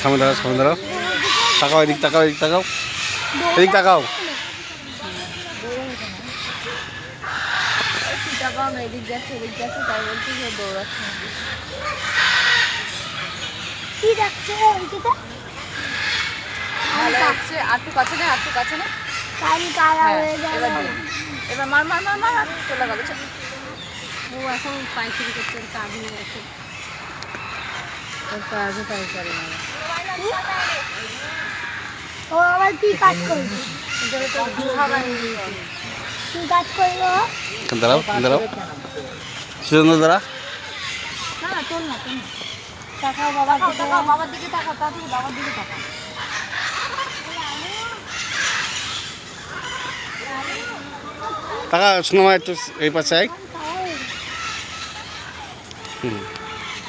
সামনে দাঁড়াও, সামনে দাঁড়াও, তাকাও এদিক, তাকাও এদিক, তাকাও এদিক, তাকাও। এদিক যাচ্ছে, এদিক যাচ্ছে, তাই বলছি যে দৌড়াচ্ছে। কি দেখছো ওইদিকে? ভালো লাগছে। আটটু কাছে না, আটটু কাছে না। কান কালা হ্যাঁ, হয়ে যাবে। এবার দে। এবার মার মার মার মার আর চলে গেল। ও এখন পাইচারি করতে কাজ নিয়ে গেছে। ওর কাজও তাই করে না। ও আবার কি কাজ করবে? কি কাজ করলো? দাঁড়াও, দাঁড়াও, সুন্দর দাঁড়া। না না, চল না, চল না। তাকাও বাবা, তাকাও বাবার দিকে, তাকাও তাড়াতাড়ি বাবার দিকে তাকাও। টাকা শোনো, একটু এই পাশে আয়। খাও। হুম।